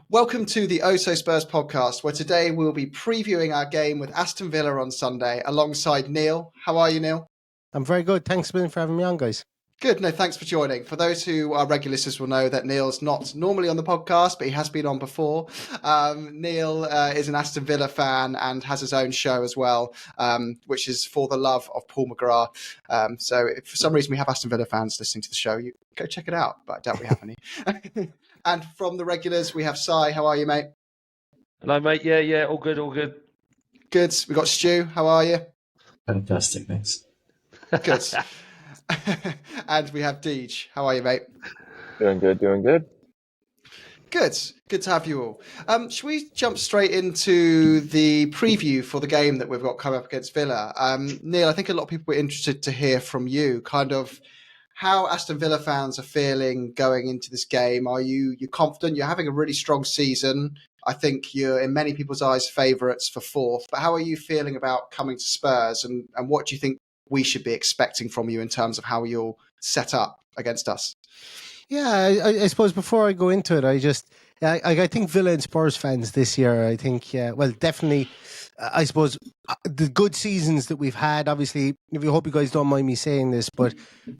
Welcome to the Oh So Spurs podcast, where today we'll be previewing our game with Aston Villa on Sunday alongside Neil. How are you, Neil? I'm very good. Thanks for having me on, guys. Good. No, thanks for joining. For those who are regular listeners will know that Neil's not normally on the podcast, but he has been on before. Neil is an Aston Villa fan and has his own show as well, which is For the Love of Paul McGrath. So if for some reason we have Aston Villa fans listening to the show, you go check it out, but I doubt we have any. And from the regulars, we have Si. How are you, mate? Hello, mate. Yeah. All good. Good. We've got Stu. How are you? Fantastic, thanks. Good. And we have Deej. How are you, mate? Doing good. Good to have you all. Should we jump straight into the preview for the game that we've got coming up against Villa? Neil, I think a lot of people were interested to hear from you, kind of how Aston Villa fans are feeling going into this game. Are you confident? You're having a really strong season. I think you're, in many people's eyes, favourites for fourth. But how are you feeling about coming to Spurs? And what do you think we should be expecting from you in terms of how you'll set up against us? Yeah, I suppose before I go into it, I think Villa and Spurs fans this year, I think, definitely, I suppose the good seasons that we've had, obviously, I hope you guys don't mind me saying this, but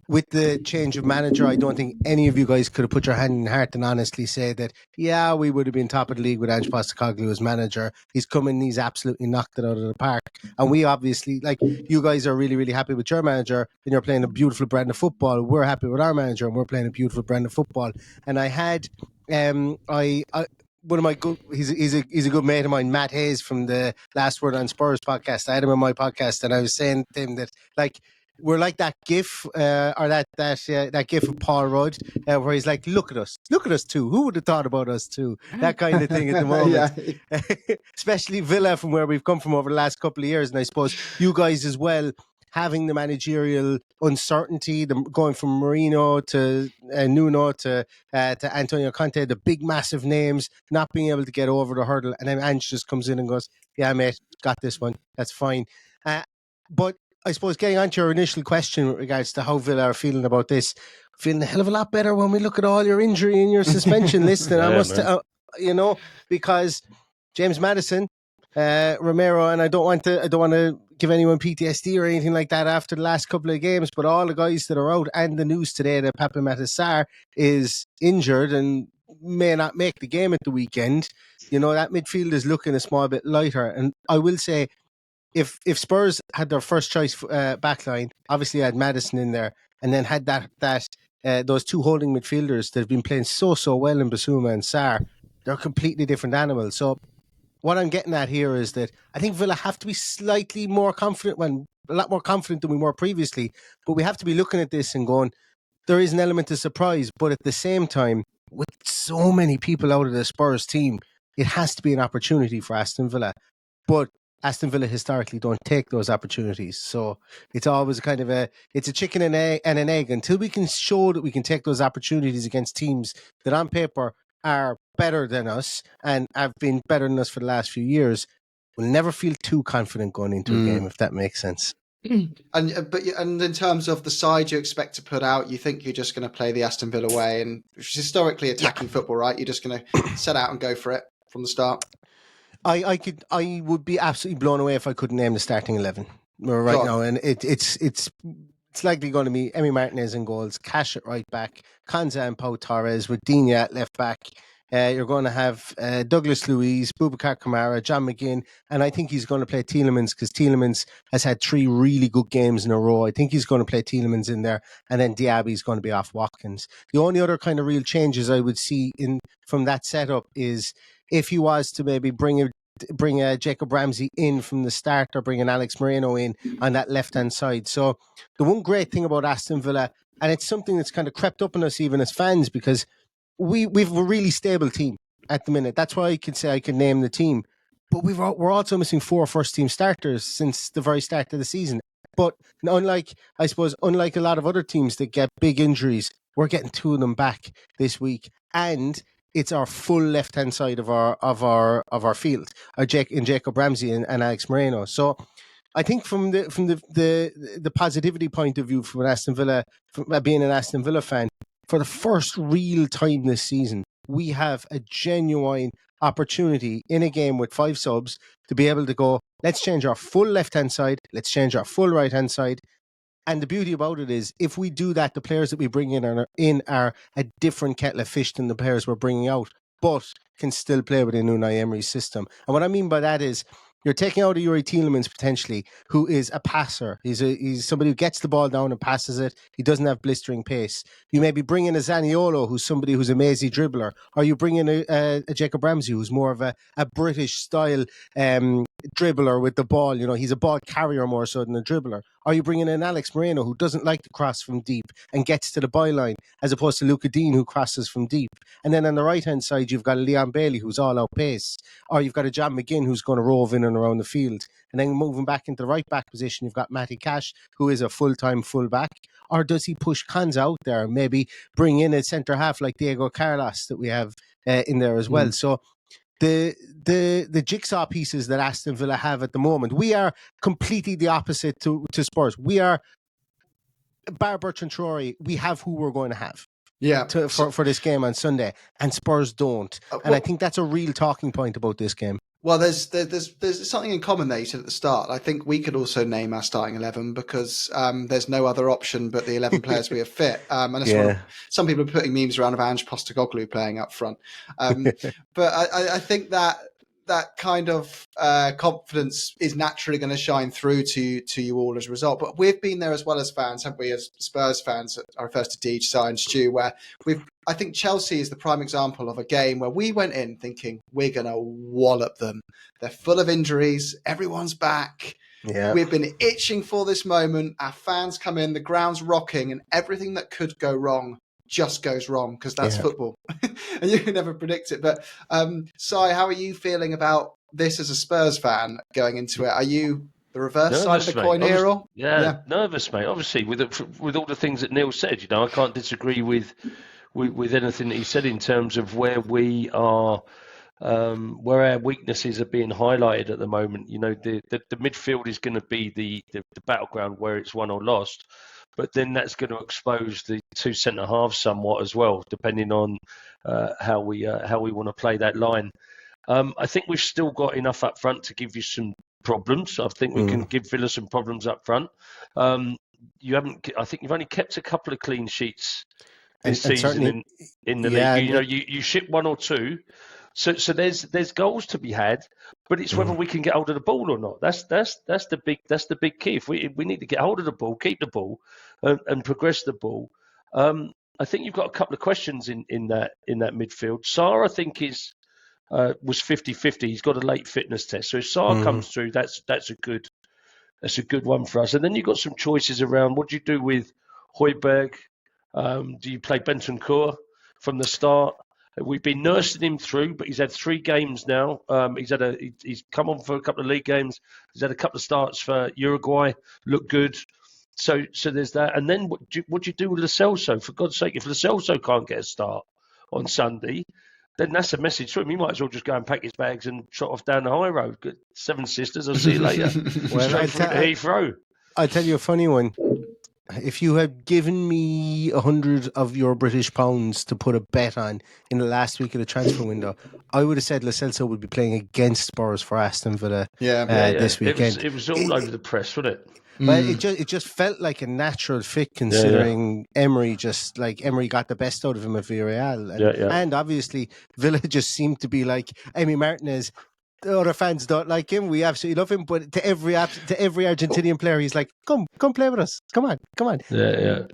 with the change of manager, I don't think any of you guys could have put your hand in heart and honestly say that, yeah, we would have been top of the league with Ange Postecoglou as manager. He's come in, he's absolutely knocked it out of the park. And we obviously, like, you guys are really, really happy with your manager and you're playing a beautiful brand of football. We're happy with our manager and we're playing a beautiful brand of football. And I had, one of my good, he's a good mate of mine, Matt Hayes from the Last Word on Spurs podcast. I had him on my podcast, and I was saying to him that we're like that GIF or that GIF of Paul Rudd where he's like, look at us too. Who would have thought about us too? That kind of thing at the moment. Yeah. Especially Villa from where we've come from over the last couple of years, and I suppose you guys as well. Having the managerial uncertainty, going from Mourinho to Nuno to Antonio Conte, the big massive names, not being able to get over the hurdle, and then Ange just comes in and goes, "Yeah, mate, got this one. That's fine." But I suppose getting on to your initial question with regards to how Villa are feeling about this, feeling a hell of a lot better when we look at all your injury and your suspension list, and I must, because James Maddison. Romero, and I don't want to give anyone PTSD or anything like that after the last couple of games, but all the guys that are out, and the news today that Pape CER is injured and may not make the game at the weekend. That midfield is looking a small bit lighter, and I will say if Spurs had their first choice backline, obviously had Maddison in there, and then had those two holding midfielders that have been playing so well in Basuma and CER, they're completely different animals. So what I'm getting at here is that I think Villa have to be slightly more confident, a lot more confident than we were previously, but we have to be looking at this and going, there is an element of surprise, but at the same time, with so many people out of the Spurs team, it has to be an opportunity for Aston Villa. But Aston Villa historically don't take those opportunities. So it's always it's a chicken and an egg until we can show that we can take those opportunities against teams that on paper are better than us and have been better than us for the last few years. We'll never feel too confident going into a game, if that makes sense. And in terms of the side you expect to put out, you think you're just going to play the Aston Villa way, and historically attacking football, right? You're just going to set out and go for it from the start. I would be absolutely blown away if I couldn't name the starting 11 right now, and it's likely going to be Emi Martinez in goals, Cash at right back, Konsa and Pau Torres with Digne at left back. You're going to have Douglas Luiz, Boubacar Kamara, John McGinn, and I think he's going to play Tielemans because Tielemans has had 3 really good games in a row. I think he's going to play Tielemans in there, and then Diaby's going to be off Watkins. The only other kind of real changes I would see from that setup is if he was to maybe bring Jacob Ramsey in from the start or bring an Alex Moreno in on that left-hand side. So the one great thing about Aston Villa, and it's something that's kind of crept up on us even as fans, because we've a really stable team at the minute. That's why I can say I can name the team. But we're also missing 4 first-team starters since the very start of the season. But unlike a lot of other teams that get big injuries, we're getting 2 of them back this week. And it's our full left-hand side of our field, in Jacob Ramsey and Alex Moreno. So I think from the positivity point of view from Aston Villa, from being an Aston Villa fan, for the first real time this season, we have a genuine opportunity in a game with 5 subs to be able to go, let's change our full left-hand side, let's change our full right-hand side. And the beauty about it is, if we do that, the players that we bring in are a different kettle of fish than the players we're bringing out, but can still play within Unai Emery's system. And what I mean by that is, you're taking out a Yuri Tielemans potentially, who is a passer. He's somebody who gets the ball down and passes it. He doesn't have blistering pace. You maybe bring in a Zaniolo, who's somebody who's a mazy dribbler, or you bring in a Jacob Ramsey, who's more of a British style dribbler with the ball. You know, he's a ball carrier more so than a dribbler. Or you bring in an Alex Moreno, who doesn't like to cross from deep and gets to the byline, as opposed to Luca Dean, who crosses from deep. And then on the right-hand side, you've got a Leon Bailey, who's all-out pace. Or you've got a John McGinn, who's going to rove in and around the field. And then moving back into the right-back position, you've got Matty Cash, who is a full-time full-back. Or does he push Cons out there and maybe bring in a centre-half like Diego Carlos that we have in there as well? So the jigsaw pieces that Aston Villa have at the moment, we are completely the opposite to Spurs. We are, bar Bertrand Traore, we have who we're going to have. Yeah, for this game on Sunday, and Spurs don't. And I think that's a real talking point about this game. Well, there's something in common there you said at the start. I think we could also name our starting 11 because there's no other option but the 11 players we have fit. And that's some people are putting memes around of Ange Postecoglou playing up front. But I think that kind of confidence is naturally going to shine through to you all as a result. But we've been there as well as fans, haven't we? As Spurs fans, I refer to Deej, Si and Stu, where I think Chelsea is the prime example of a game where we went in thinking we're going to wallop them. They're full of injuries. Everyone's back. Yeah. We've been itching for this moment. Our fans come in, the ground's rocking, and everything that could go wrong just goes wrong because that's football. And you can never predict it. But Si, how are you feeling about this as a Spurs fan going into it? Are you the reverse side of the coin here? Or? Yeah, nervous, mate. Obviously, with all the things that Neil said, I can't disagree with anything that he said in terms of where we are, where our weaknesses are being highlighted at the moment. The midfield is going to be the battleground where it's won or lost. But then that's going to expose the 2 centre halves somewhat as well, depending on how we want to play that line. I think we've still got enough up front to give you some problems. I think we can give Villa some problems up front. I think you've only kept a couple of clean sheets this season in the league. You ship 1 or 2. So there's goals to be had, but it's whether we can get hold of the ball or not. That's the big key. If we need to get hold of the ball, keep the ball, and progress the ball. I think you've got a couple of questions in that midfield. CER, I think, was 50-50. He's got a late fitness test, so if CER comes through, that's a good one for us. And then you've got some choices around what do you do with Højbjerg? Do you play Bentancur from the start? We've been nursing him through, but he's had 3 games now. He's come on for a couple of league games. He's had a couple of starts for Uruguay. Look good. So there's that. And then what do you do with Lo Celso? For God's sake, if Lo Celso can't get a start on Sunday, then that's a message to him. He might as well just go and pack his bags and trot off down the high road. Good. 7 sisters. I'll see you later. Straight from Heathrow. I'll tell you a funny one. If you had given me 100 of your British pounds to put a bet on in the last week of the transfer window, I would have said Lo Celso would be playing against Spurs for Aston Villa this weekend. It was all over the press, wasn't it? Well, it just felt like a natural fit considering Emery got the best out of him at Villarreal. And obviously Villa just seemed to be like Emi Martinez. The other fans don't like him. We absolutely love him, but to every Argentinian player, he's like, "Come play with us. Come on."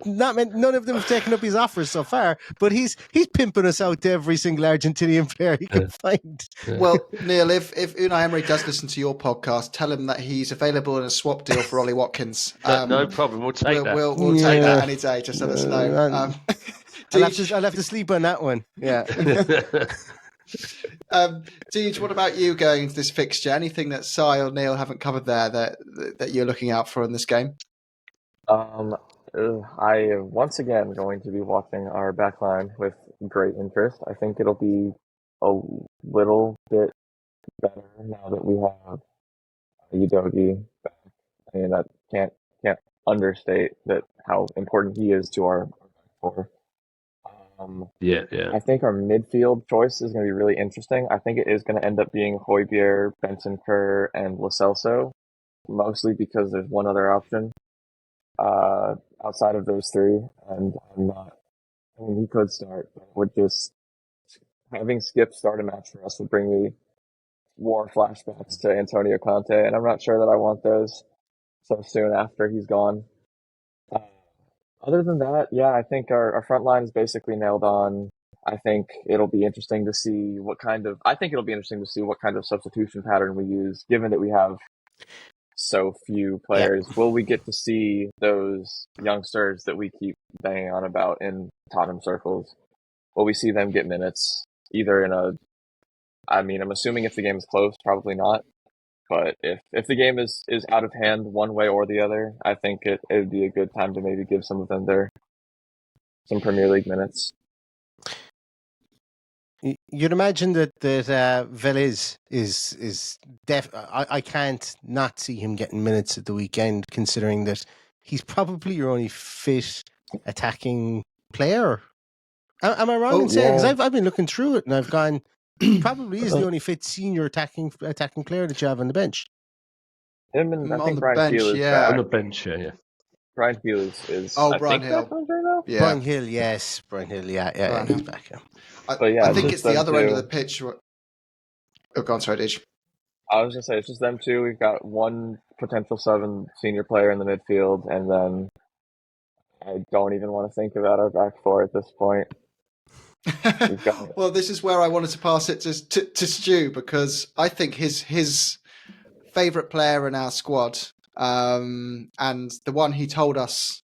None of them have taken up his offers so far, but he's pimping us out to every single Argentinian player he can find. Yeah. Well, Neil, if Unai Emery does listen to your podcast, tell him that he's available in a swap deal for Ollie Watkins. No problem. We'll take that. We'll take that any day. Just let us know. I'll have to sleep on that one. Yeah. Deej, what about you going into this fixture? Anything that Si or Neil haven't covered there that you're looking out for in this game? I am once again going to be watching our backline with great interest. I think it'll be a little bit better now that we have Udogie back. I mean, that can't understate that how important he is to our back four. Yeah. I think our midfield choice is going to be really interesting. I think it is going to end up being Højbjerg, Bentancur, and Lo Celso, mostly because there's one other option outside of those three, and I'm not. I mean, he could start, but would just having Skip start a match for us would bring me more flashbacks to Antonio Conte, and I'm not sure that I want those so soon after he's gone. Other than that, yeah, I think our front line is basically nailed on. I think it'll be interesting to see what kind of substitution pattern we use, given that we have so few Yeah. players. Will we get to see those youngsters that we keep banging on about in Tottenham circles? Will we see them get minutes? I'm assuming if the game is close, probably not. But if the game is out of hand one way or the other, I think it would be a good time to maybe give some of them some Premier League minutes. You'd imagine that Veliz is I can't not see him getting minutes at the weekend, considering that he's probably your only fit attacking player. Am I wrong in saying? Because I've been looking through it and I've gone, he probably is the only fit senior attacking player that you have on the bench. Him and I On think the Brian bench, Peel is yeah. back. On the bench, yeah. Brian Peel is Oh, I Brian think Hill. back on right now. Yeah. Brian Hill, yes. Brian Hill, yeah, Brian he's Hill. back. Yeah. But yeah, I think it's the them other end of two. the pitch. Oh, go on, sorry, Dij. I was gonna say it's just them two. We've got one potential senior player in the midfield, and then I don't even want to think about our back four at this point. Well, this is where I wanted to pass it to Stu, because I think his favourite player in our squad, and the one he told us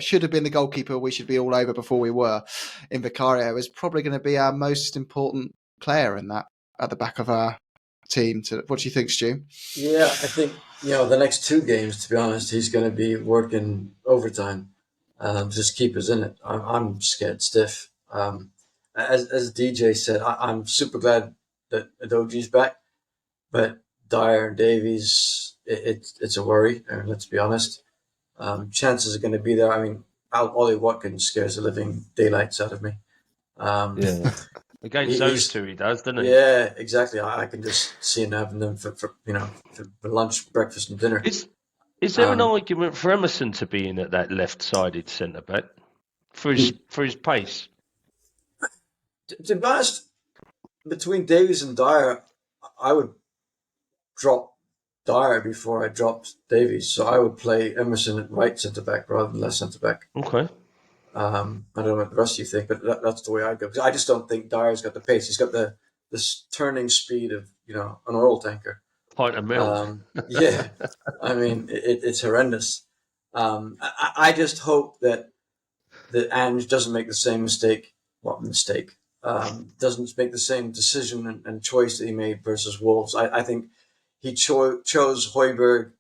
should have been the goalkeeper we should be all over before we were, in Vicario, is probably going to be our most important player in that at the back of our team. What do you think, Stu? Yeah, I think the next two games, to be honest, he's going to be working overtime. Just keep us in it. I'm scared stiff. As DJ said, I'm super glad that Adoji's back, but Dyer and Davies, it's a worry. Let's be honest. Chances are going to be there. I mean, Ollie Watkins scares the living daylights out of me. Yeah. Against those two, he does, doesn't he? Yeah, exactly. I can just see him having them for lunch, breakfast, and dinner. Is there an argument for Emerson to be in at that left-sided centre back for his pace? To be honest, between Davies and Dyer, I would drop Dyer before I dropped Davies. So I would play Emerson at right centre back rather than left centre back. Okay. I don't know what the rest of you think, but that's the way I go. Because I just don't think Dyer's got the pace. He's got this turning speed of an oil tanker. Pint of milk. Yeah, I mean it's horrendous. I just hope that Ange doesn't make the same mistake. Doesn't make the same decision and choice that he made versus Wolves. I think he chose Højbjerg.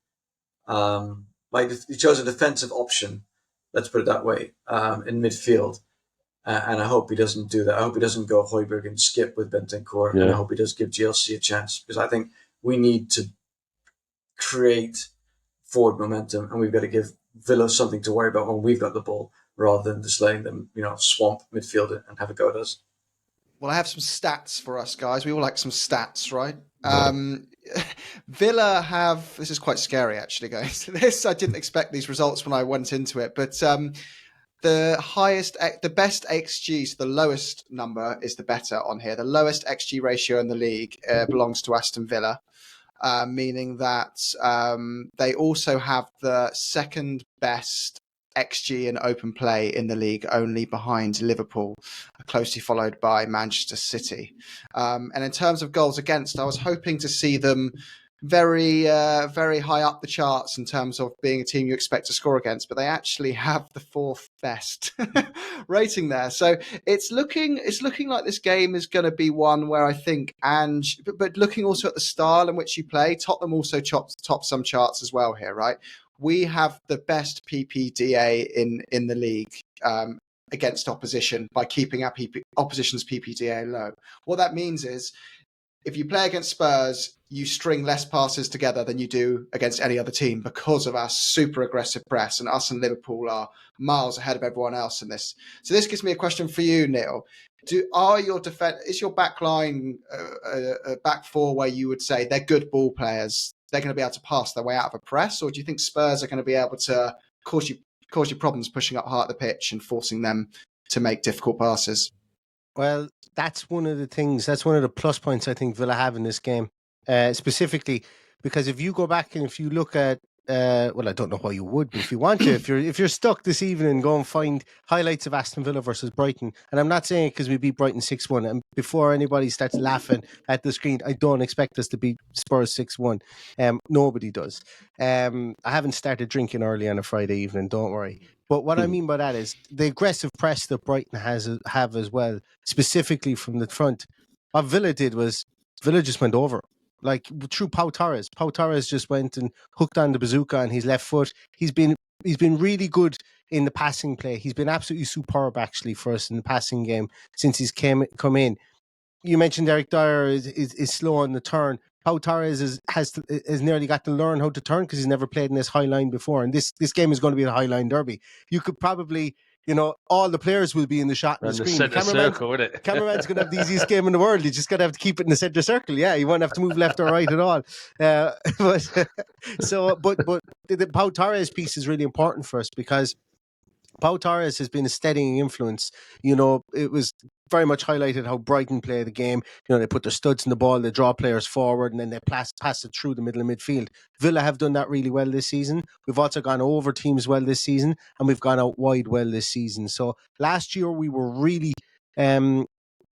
He chose a defensive option. Let's put it that way, in midfield. And I hope he doesn't do that. I hope he doesn't go Højbjerg and Skip with Bentancur. Yeah. And I hope he does give GLC a chance, because I think we need to create forward momentum, and we've got to give Villa something to worry about when we've got the ball, rather than just letting them, swamp midfield and have a go at us. Well, I have some stats for us, guys. We all like some stats, right? Villa have... This is quite scary, actually, going to this. I didn't expect these results when I went into it, but the best XG, so the lowest number is the better on here. The lowest XG ratio in the league belongs to Aston Villa, meaning that they also have the second best XG in open play in the league, only behind Liverpool, closely followed by Manchester City. And in terms of goals against, I was hoping to see them very high up the charts in terms of being a team you expect to score against, but they actually have the fourth best rating there. So it's looking like this game is going to be one where I think Ange, but looking also at the style in which you play, Tottenham also top some charts as well here, right? We have the best PPDA in the league against opposition by keeping our opposition's PPDA low. What that means is, if you play against Spurs, you string less passes together than you do against any other team because of our super aggressive press, and us and Liverpool are miles ahead of everyone else in this. So this gives me a question for you, Neil. Is your back line a back four where you would say they're good ball players, they're going to be able to pass their way out of a press, or do you think Spurs are going to be able to cause you problems pushing up high at the pitch and forcing them to make difficult passes? Well, that's one of the things. That's one of the plus points I think Villa have in this game, specifically because if you go back and if you look at, well, I don't know why you would, but if you want to, if you're stuck this evening, go and find highlights of Aston Villa versus Brighton. And I'm not saying it because we beat Brighton 6-1. And before anybody starts laughing at the screen, I don't expect us to beat Spurs 6-1. Nobody does. I haven't started drinking early on a Friday evening. Don't worry. But what I mean by that is the aggressive press that Brighton have as well, specifically from the front. What Villa did was Villa just went over. Like through Pau Torres. Pau Torres just went and hooked on the bazooka on his left foot. He's been really good in the passing play. He's been absolutely superb actually for us in the passing game since he's come in. You mentioned Eric Dyer is slow on the turn. Pau Torres has nearly got to learn how to turn because he's never played in this high line before. And this game is going to be a high line derby. You could probably, all the players will be in the shot on the screen. The circle, isn't it? Cameraman's going to have the easiest game in the world. You just got to have to keep it in the centre circle. Yeah, you won't have to move left or right at all. But the Pau Torres piece is really important for us because Pau Torres has been a steadying influence. It was very much highlighted how Brighton play the game. They put their studs in the ball, they draw players forward, and then they pass it through the middle of midfield. Villa have done that really well this season. We've also gone over teams well this season, and we've gone out wide well this season. So last year we were really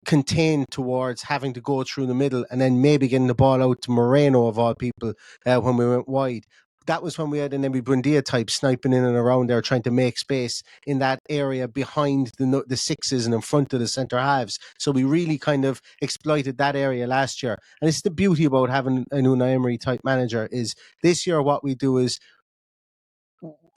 contained towards having to go through the middle and then maybe getting the ball out to Moreno of all people when we went wide. That was when we had an Emi Buendia type sniping in and around there, trying to make space in that area behind the sixes and in front of the centre halves. So we really kind of exploited that area last year. And it's the beauty about having an Unai Emery type manager is this year what we do is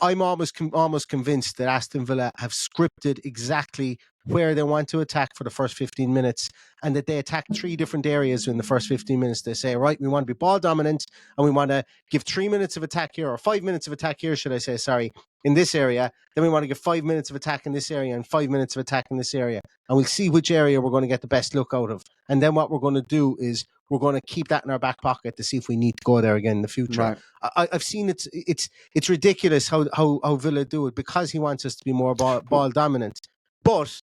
I'm almost convinced that Aston Villa have scripted exactly where they want to attack for the first 15 minutes and that they attack 3 different areas in the first 15 minutes. They say, right, we want to be ball dominant and we want to give 3 minutes of attack here or 5 minutes of attack here, should I say, sorry, in this area. Then we want to give 5 minutes of attack in this area and 5 minutes of attack in this area. And we'll see which area we're going to get the best look out of. And then what we're going to do is we're going to keep that in our back pocket to see if we need to go there again in the future. Right. I've seen it's ridiculous how Villa do it because he wants us to be more ball dominant. But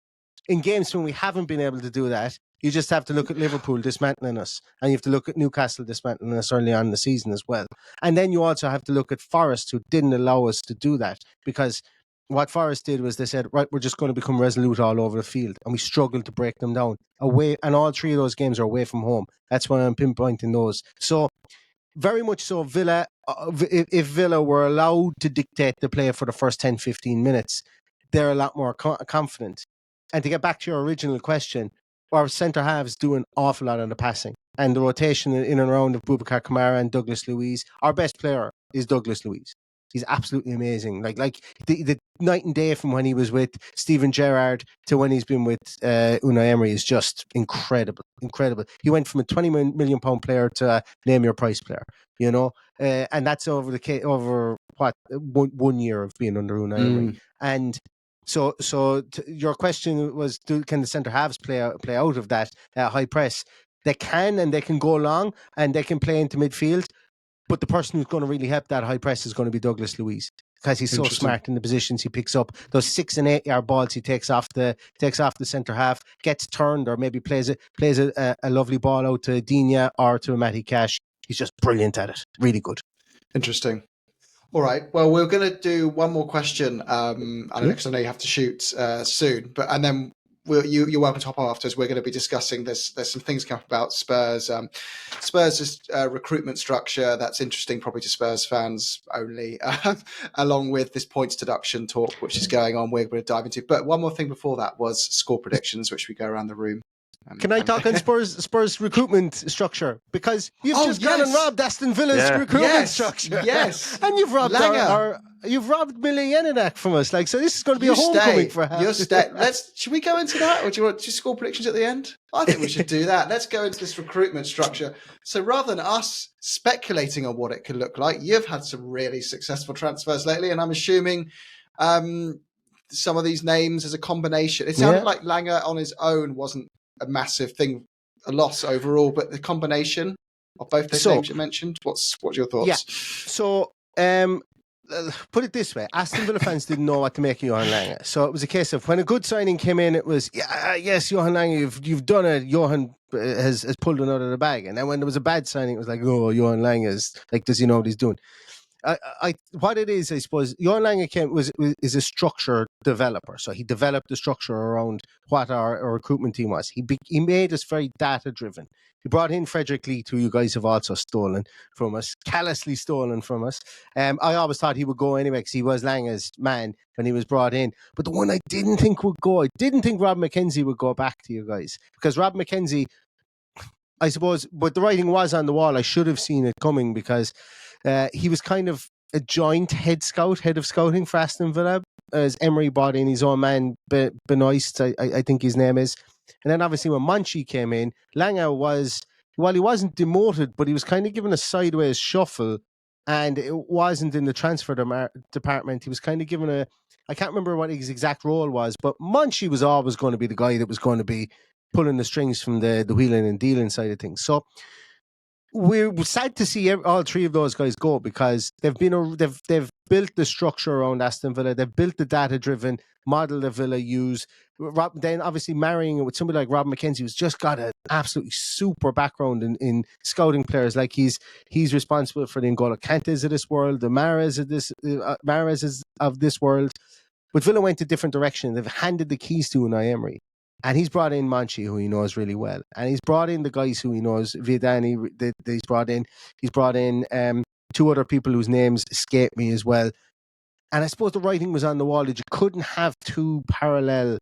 in games when we haven't been able to do that, you just have to look at Liverpool dismantling us, and you have to look at Newcastle dismantling us early on in the season as well. And then you also have to look at Forest, who didn't allow us to do that because what Forest did was they said, right, we're just going to become resolute all over the field, and we struggled to break them down away. And all 3 of those games are away from home. That's why I'm pinpointing those. So very much so, Villa, if Villa were allowed to dictate the play for the first 10-15 minutes, they're a lot more confident. And to get back to your original question, our centre halves do an awful lot of the passing. And the rotation in and around of Boubacar Kamara and Douglas Luiz, our best player is Douglas Luiz. He's absolutely amazing. Like the night and day from when he was with Steven Gerrard to when he's been with Unai Emery is just incredible. Incredible. He went from a £20 million player to a name your price player, and that's over what 1 year of being under Unai Emery. And so your question was, can the centre halves play out of that high press? They can, and they can go long, and they can play into midfield. But the person who's going to really help that high press is going to be Douglas Luiz because he's so smart in the positions he picks up. Those 6 and 8 yard balls he takes off the centre half, gets turned, or maybe plays a lovely ball out to Digne or to Matty Cash. He's just brilliant at it. Really good. Interesting. All right. Well, we're going to do one more question. Because I know you have to shoot soon, and then you're welcome to hop on afterwards. We're going to be discussing there's some things coming up about Spurs. Spurs' recruitment structure that's interesting, probably to Spurs fans only, along with this points deduction talk, which is going on. We're going to dive into. But one more thing before that was score predictions, which we go around the room. Can I talk on Spurs recruitment structure? Because you've just gone and robbed Aston Villa's recruitment structure. Yes, and you've robbed you've robbed Millie Yenenak from us. Like, so this is going to be a homecoming for half. Should we go into that, or do you want to score predictions at the end? I think we should do that. Let's go into this recruitment structure. So rather than us speculating on what it could look like, you've had some really successful transfers lately, and I'm assuming some of these names as a combination. It sounded like Langer on his own wasn't a massive thing, a loss overall, but the combination of both those names you mentioned, what's your thoughts? Yeah. So put it this way, Aston Villa fans didn't know what to make of Johan Langer. So it was a case of when a good signing came in, it was, yes, Johan Langer, you've done it. Johan has pulled it out of the bag. And then when there was a bad signing, it was like, oh, Johan Langer is like, does he know what he's doing? What it is, I suppose, Johan Langer is a structure developer. So he developed the structure around what our recruitment team was. He made us very data driven. He brought in Frederick Leith, who you guys have also stolen from us, callously stolen from us. I always thought he would go anyway because he was Langer's man when he was brought in. But the one I didn't think would go, I didn't think Rob McKenzie would go back to you guys, because Rob McKenzie, I suppose, but the writing was on the wall. I should have seen it coming, because he was kind of a joint head of scouting for Aston Villa, as Emery brought in his own man, Benoist, I think his name is. And then obviously when Monchi came in, Langer was, well, he wasn't demoted, but he was kind of given a sideways shuffle, and it wasn't in the transfer department. He was kind of given I can't remember what his exact role was, but Monchi was always going to be the guy that was going to be pulling the strings from the wheeling and dealing side of things. So we're sad to see all three of those guys go, because they've built the structure around Aston Villa. They've built the data-driven model that Villa use. Then obviously marrying it with somebody like Rob McKenzie, who's just got an absolutely super background in scouting players. Like he's responsible for the N'Golo Kantes of this world, the Mahrez of this world. But Villa went a different direction. They've handed the keys to Unai Emery. And he's brought in Monchi, who he knows really well. And he's brought in the guys who he knows, Vidani, he's brought in two other people whose names escape me as well. And I suppose the writing was on the wall that you couldn't have two parallel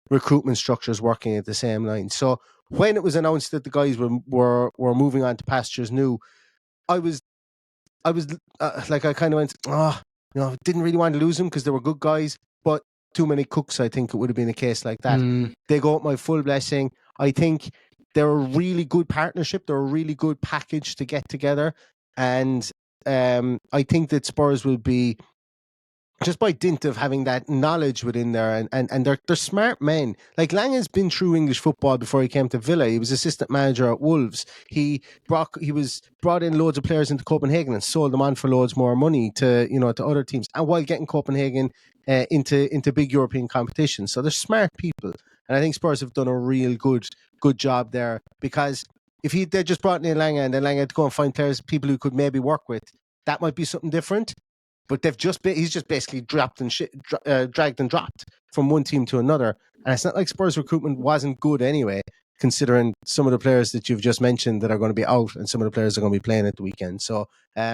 recruitment structures working at the same line. So when it was announced that the guys were moving on to pastures new, I was like, I kind of went, didn't really want to lose them because they were good guys, but too many cooks. I think it would have been a case like that. They got my full blessing. I think they're a really good partnership. They're a really good package to get together. And I think that Spurs will be, just by dint of having that knowledge within there, and they're smart men. Like Langer's been through English football before he came to Villa. He was assistant manager at Wolves. He was brought in loads of players into Copenhagen and sold them on for loads more money to other teams, and while getting Copenhagen into big European competitions. So they're smart people, and I think Spurs have done a real good job there, because if they just brought in Langer and then Langer had to go and find people who could maybe work with, that might be something different. But he's just basically dragged and dropped from one team to another. And it's not like Spurs recruitment wasn't good anyway, considering some of the players that you've just mentioned that are going to be out and some of the players that are going to be playing at the weekend. So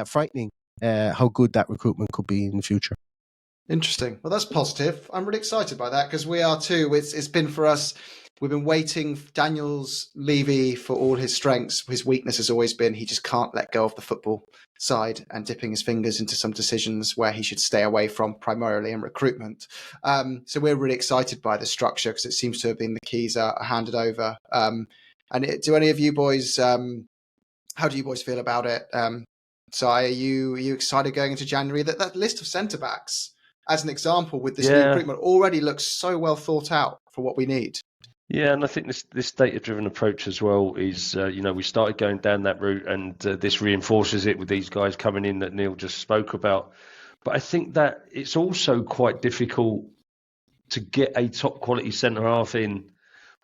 frightening how good that recruitment could be in the future. Interesting. Well, that's positive. I'm really excited by that, because we are too. It's been for us. We've been waiting. Daniel's Levy, for all his strengths, his weakness has always been he just can't let go of the football side and dipping his fingers into some decisions where he should stay away from, primarily in recruitment. So we're really excited by the structure, because it seems to have been the keys are handed over. Do any of you boys, how do you boys feel about it? So are you excited going into January? That list of centre-backs, as an example, with this new recruitment already looks so well thought out for what we need. Yeah, and I think this data-driven approach as well is, we started going down that route, and this reinforces it with these guys coming in that Neil just spoke about. But I think that it's also quite difficult to get a top-quality centre-half in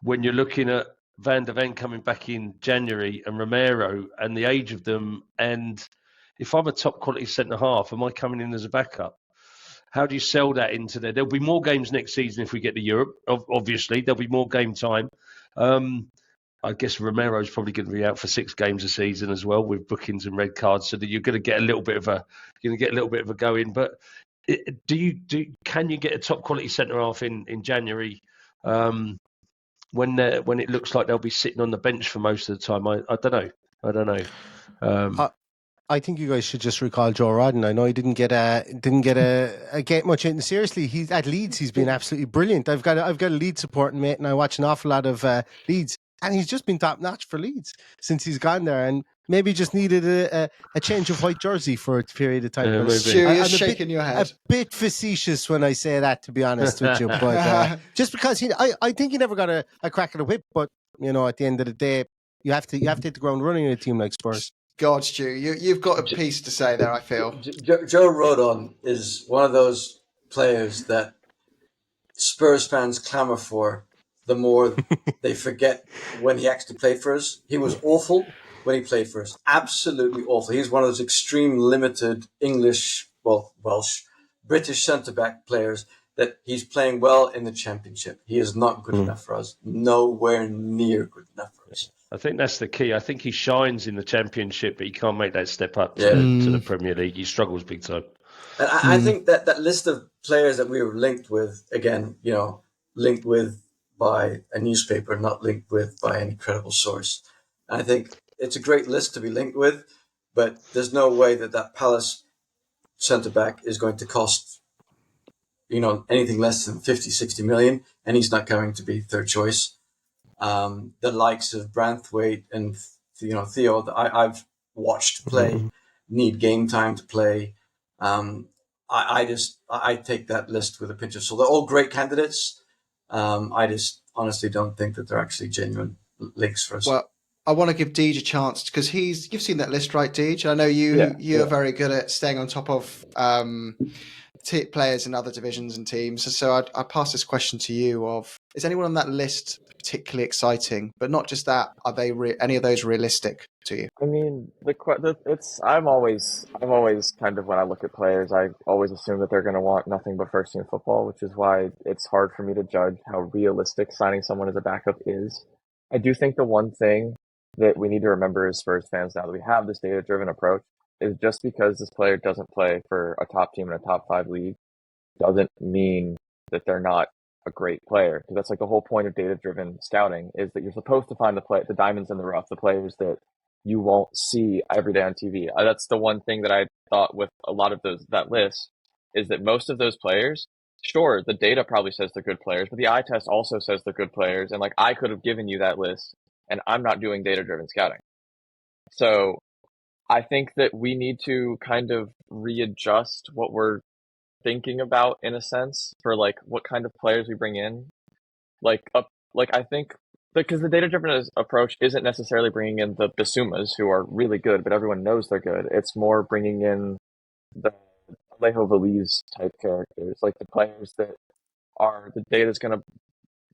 when you're looking at Van der Ven coming back in January and Romero and the age of them. And if I'm a top-quality centre-half, am I coming in as a backup? How do you sell that into there? There'll be more games next season if we get to Europe. Obviously, there'll be more game time. I guess Romero's probably going to be out for 6 games a season as well, with bookings and red cards, so that you're going to get a little bit of a go in. But can you get a top quality centre half in January? when it looks like they'll be sitting on the bench for most of the time. I don't know. I think you guys should just recall Joe Rodon. I know he didn't get much in. Seriously, he's at Leeds. He's been absolutely brilliant. I've got a Leeds supporting mate, and I watch an awful lot of Leeds, and he's just been top notch for Leeds since he's gone there. And maybe just needed a change of white jersey for a period of time. Stu, you're shaking your head. A bit facetious when I say that, to be honest with you. But just because I think he never got a crack at a whip. But at the end of the day, you have to hit the ground running in a team like Spurs. God, Stu, you've got a piece to say there, I feel. Joe Rodon is one of those players that Spurs fans clamour for the more they forget when he actually played for us. He was awful when he played for us. Absolutely awful. He's one of those extreme limited Welsh, British centre-back players that he's playing well in the Championship. He is not good enough for us. Nowhere near good enough for us. I think that's the key. I think he shines in the Championship, but he can't make that step up to the Premier League. He struggles big time. And I think that list of players that we were linked with, again, linked with by a newspaper, not linked with by any credible source. And I think it's a great list to be linked with, but there's no way that Palace centre-back is going to cost, anything less than 50, 60 million, and he's not going to be third choice. The likes of Branthwaite and Theo that I've watched play need game time to play. I take that list with a pinch of salt. They're all great candidates. I just honestly don't think that they're actually genuine links for us. Well, I want to give Deej a chance because you've seen that list, right, Deej? I know you're very good at staying on top of players in other divisions and teams. So I pass this question to you: is anyone on that list particularly exciting? But not just that. Are they any of those realistic to you? I mean, I'm always kind of, when I look at players, I always assume that they're going to want nothing but first team football, which is why it's hard for me to judge how realistic signing someone as a backup is. I do think the one thing that we need to remember as Spurs fans, now that we have this data-driven approach, is just because this player doesn't play for a top team in a top 5 league doesn't mean that they're not a great player. Because that's like the whole point of data-driven scouting, is that you're supposed to find the diamonds in the rough, the players that you won't see every day on TV. That's the one thing that I thought with a lot of that list, is that most of those players, sure, the data probably says they're good players, but the eye test also says they're good players. And I could have given you that list, and I'm not doing data-driven scouting. So I think that we need to kind of readjust what we're thinking about, in a sense, for what kind of players we bring in. I think, because the data-driven approach isn't necessarily bringing in the Basumas, who are really good, but everyone knows they're good. It's more bringing in the Alejo Veliz type characters, like the players that are, the data's going to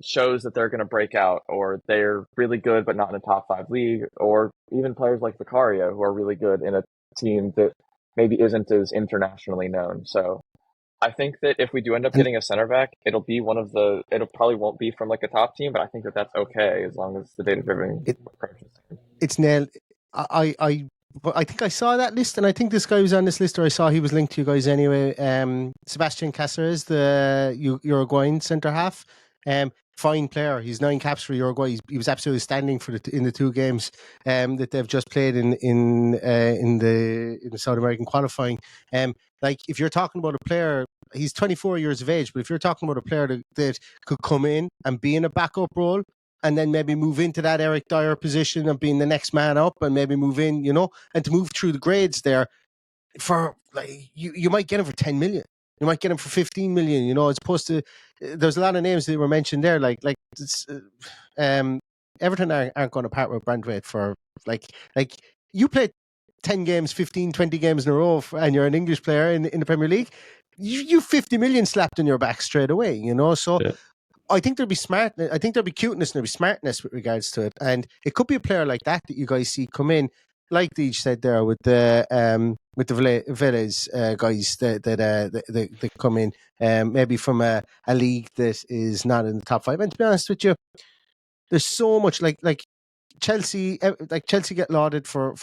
shows that they're going to break out, or they're really good but not in a top 5 league, or even players like Vicario, who are really good in a team that maybe isn't as internationally known. So I think that if we do end up getting a center back, it'll probably won't be from a top team, but I think that that's okay as long as the data-driven approach is. It's nailed. I think I saw that list, and I think this guy was on this list, or I saw he was linked to you guys anyway. Sebastian CER is the Uruguayan centre half. Fine player. He's 9 caps for Uruguay. He was absolutely standing in the 2 games that they've just played in the South American qualifying. If you're talking about a player, he's 24 years of age, but if you're talking about a player that could come in and be in a backup role, and then maybe move into that Eric Dyer position of being the next man up, and maybe move in, and to move through the grades there, for you might get him for 10 million. You might get him for 15 million, as opposed to, there's a lot of names that were mentioned there, Everton aren't going to part with Branthwaite for, you play 10 games, 15, 20 games in a row, and you're an English player in the Premier League, you 50 million slapped on your back straight away, so... Yeah. I think there'll be cuteness and there'll be smartness with regards to it, and it could be a player like that you guys see come in, like Deej said there, with the Villas guys that come in, maybe from a league that is not in the top 5. And to be honest with you, there's so much like Chelsea get lauded for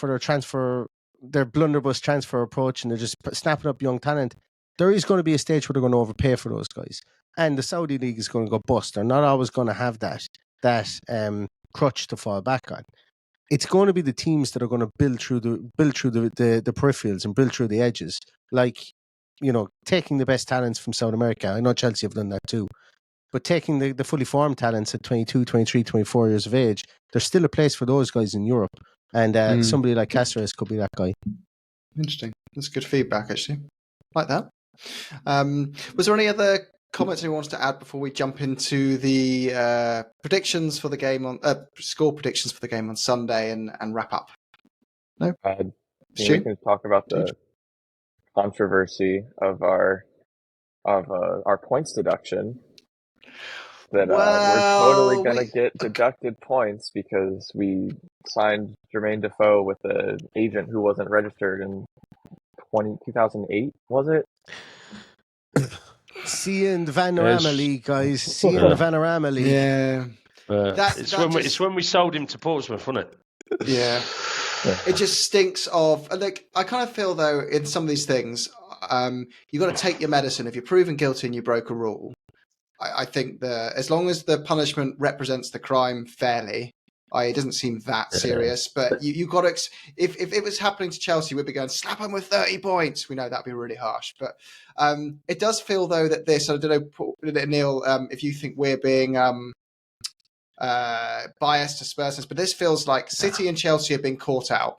their blunderbuss transfer approach, and they're just snapping up young talent. There is going to be a stage where they're going to overpay for those guys. And the Saudi league is going to go bust. They're not always going to have that. that crutch to fall back on. It's going to be the teams that are going to build through the peripherals and build through the edges, like, you know, taking the best talents from South America. I know Chelsea have done that too. But taking the fully formed talents at 22, 23, 24 years of age, there's still a place for those guys in Europe. And somebody like Cáceres could be that guy. Interesting. That's good feedback, actually. Like that. Was there any other comments anyone wants to add before we jump into the predictions for the game on score predictions for the game on Sunday and wrap up? No. We can talk about the controversy of our points deduction. That we're totally going to get deducted points because we signed Jermaine Defoe with an agent who wasn't registered in 2008, was it? See you in the Vanarama League, guys. See you in the Vanarama League. Yeah. It's when we sold him to Portsmouth, wasn't it? Yeah. It just stinks of... Like, I kind of feel, though, in some of these things, you've got to take your medicine. If you're proven guilty and you broke a rule, I think as long as the punishment represents the crime fairly, it doesn't seem that serious. But you got to, if it was happening to Chelsea, we'd be going slap them with 30 points. We know that'd be really harsh. But it does feel though that this. I don't know, Neil, if you think we're being biased to Spurs, but this feels like City and Chelsea have been caught out.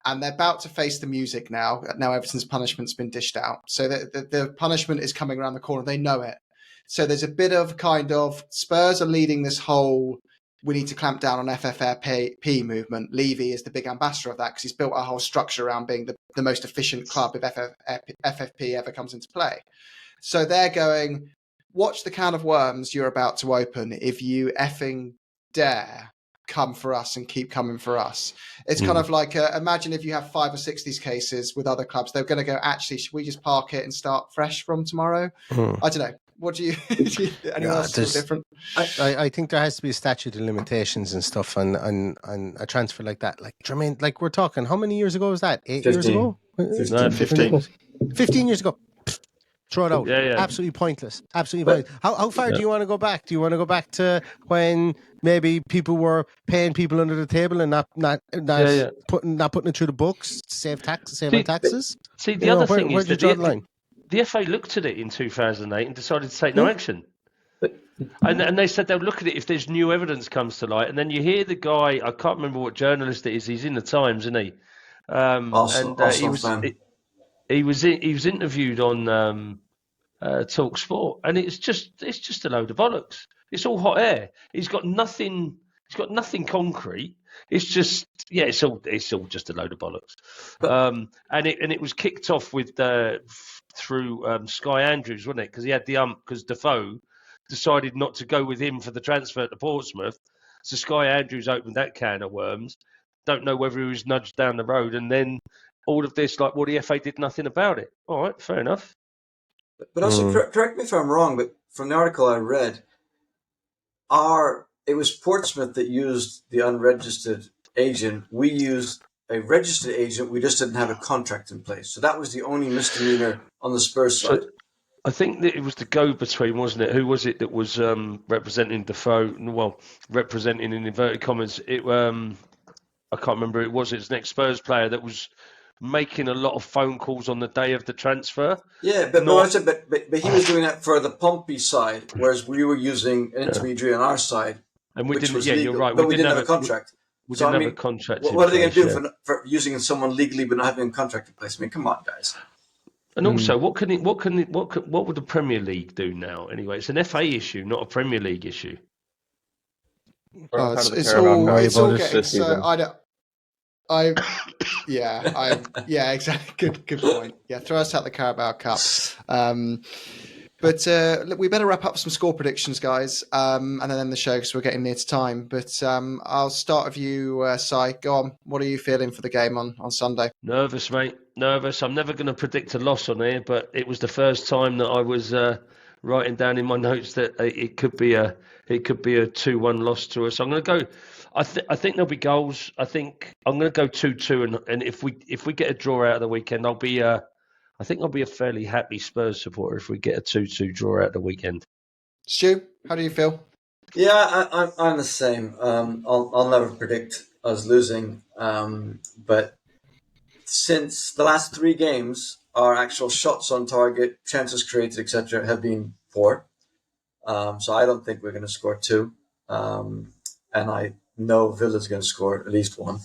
And they're about to face the music now. Now Everton's punishment's been dished out. So the punishment is coming around the corner. They know it. So there's a bit of kind of Spurs are leading this whole we need to clamp down on FFP movement. Levy is the big ambassador of that because he's built a whole structure around being the most efficient club if FFP ever comes into play. So they're going, watch the can of worms you're about to open if you effing dare come for us and keep coming for us. It's kind of like, imagine if you have 5 or 6 these cases with other clubs, they're going to go, actually, should we just park it and start fresh from tomorrow? I don't know. What do you, anyone else feel different? I think there has to be a statute of limitations and stuff on a transfer like that. Like Jermaine, like we're talking, how many years ago was that? 8 years ago? 15. 15 years ago. Throw it out. Yeah. Absolutely pointless. Absolutely pointless. How far do you want to go back? Do you want to go back to when maybe people were paying people under the table and not putting it through the books to save on taxes? See, the other thing is that the FA looked at it in 2008 and decided to take no action. And they said they'll look at it if there's new evidence comes to light. And then you hear the guy, I can't remember what journalist it is, he's in the Times, isn't he? He was interviewed on Talk Sport, and it's just a load of bollocks. It's all hot air. He's got nothing concrete. It's just it's all just a load of bollocks. And it was kicked off with through Sky Andrews, wasn't it? Because he had the because Defoe decided not to go with him for the transfer to Portsmouth. So Sky Andrews opened that can of worms. Don't know whether he was nudged down the road, and then all of this, like, well, the FA did nothing about it. All right, fair enough. But also, correct me if I'm wrong, but from the article I read, it was Portsmouth that used the unregistered agent. We used a registered agent. We just didn't have a contract in place. So that was the only misdemeanor on the Spurs side. I think that it was the go-between, wasn't it? Who was it that was representing Defoe? Well, representing in inverted commas. I can't remember who it was. It's an ex-Spurs player that was making a lot of phone calls on the day of the transfer. Yeah, but he was doing that for the Pompey side, whereas we were using an intermediary on our side. And we didn't. Legal, you're right. But we didn't have a contract. We didn't have a contract. What are they going to do for using someone legally but not having a contract in place? I mean, come on, guys. And also, what would the Premier League do now? Anyway, it's an FA issue, not a Premier League issue. It's all getting so. Exactly. Good point. Yeah, throw us out the Carabao Cup. But look, we better wrap up some score predictions, guys, and then end the show because we're getting near to time. But I'll start with you, Si. Go on. What are you feeling for the game on Sunday? Nervous, mate. Nervous. I'm never going to predict a loss on here, but it was the first time that I was writing down in my notes that it could be a 2-1 loss to us. I'm going to go. I think there'll be goals. I think I'm going to go 2-2, and if we get a draw out of the weekend, I think I'll be a fairly happy Spurs supporter if we get a 2-2 draw out of the weekend. Stu, how do you feel? Yeah, I'm the same. I'll never predict us losing. But since the last 3 games, our actual shots on target, chances created, etc., have been poor. So I don't think we're going to score 2. And I know Villa's going to score at least 1.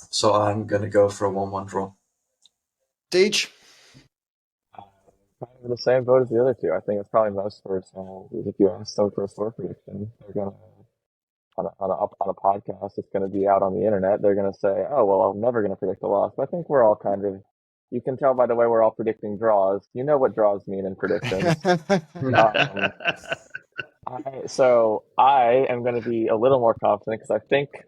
So I'm going to go for a 1-1 draw. Deej? Kind of in the same boat as the other two. I think it's probably most Spurs fans. If you ask them for a score prediction, they're gonna on a podcast. It's gonna be out on the internet. They're gonna say, "Oh well, I'm never gonna predict a loss." But I think we're all kind of. You can tell by the way we're all predicting draws. You know what draws mean in predictions. I am going to be a little more confident because I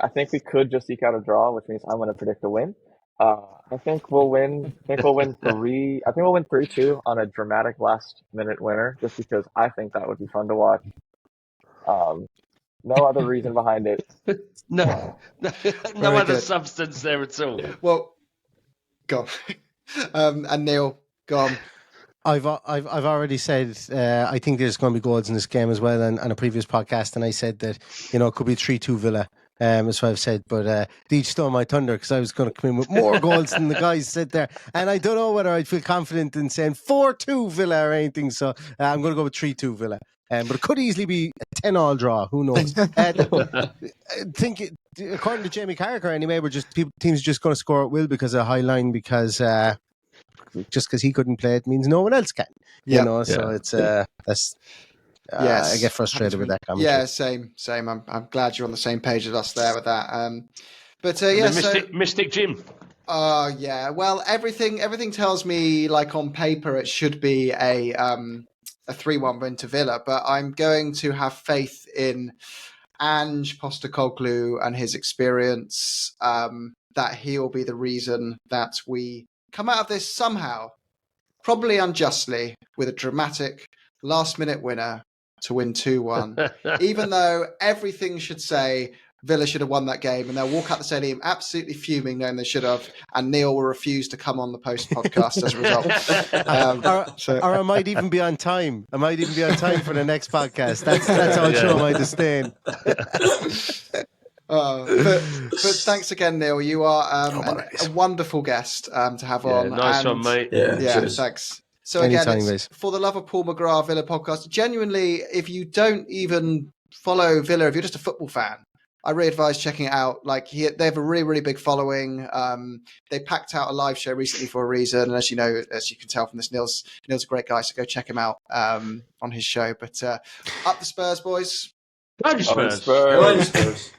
think we could just eke out a draw, which means I'm going to predict a win. I think we'll win. I think we'll win 3. I think we'll win 3-2 on a dramatic last minute winner, just because I think that would be fun to watch. No other reason behind it. No Very other good. substance there at all. Well, go on. And Neil, go on. I've already said I think there's going to be goals in this game as well, and on a previous podcast, and I said that it could be 3-2 Villa. That's what I've said, but Deej stole my thunder because I was going to come in with more goals than the guys said there, and I don't know whether I'd feel confident in saying 4-2 Villa or anything. So I'm going to go with 3-2 Villa. But it could easily be a 10-all draw. Who knows? I think, according to Jamie Carragher, anyway, teams are just going to score at will because of a high line because. Just because he couldn't play it means no one else can. So it's that's. Yes, I get frustrated with that commentary. Yeah, same. I'm glad you're on the same page as us there with that. Mystic Jim. Yeah. Well, everything tells me like on paper it should be a 3-1 win to Villa, but I'm going to have faith in Ange Postecoglou and his experience. That he'll be the reason that we come out of this somehow, probably unjustly, with a dramatic last-minute winner to win 2-1. Even though everything should say Villa should have won that game, and they'll walk out the stadium absolutely fuming, knowing they should have, and Neil will refuse to come on the post-podcast as a result. Or I might even be on time. I might even be on time for the next podcast. That's how I'll show my disdain. But thanks again, Neil. You are a wonderful guest to have on. Nice one, mate. Yeah, thanks. So anytime, again, it's For the Love of Paul McGrath Villa podcast. Genuinely, if you don't even follow Villa, if you're just a football fan, I really advise checking it out. Like they have a really, really big following. They packed out a live show recently for a reason, and as you can tell from this, Neil's a great guy. So go check him out on his show. But up the Spurs, boys! Go Spurs! Go Spurs!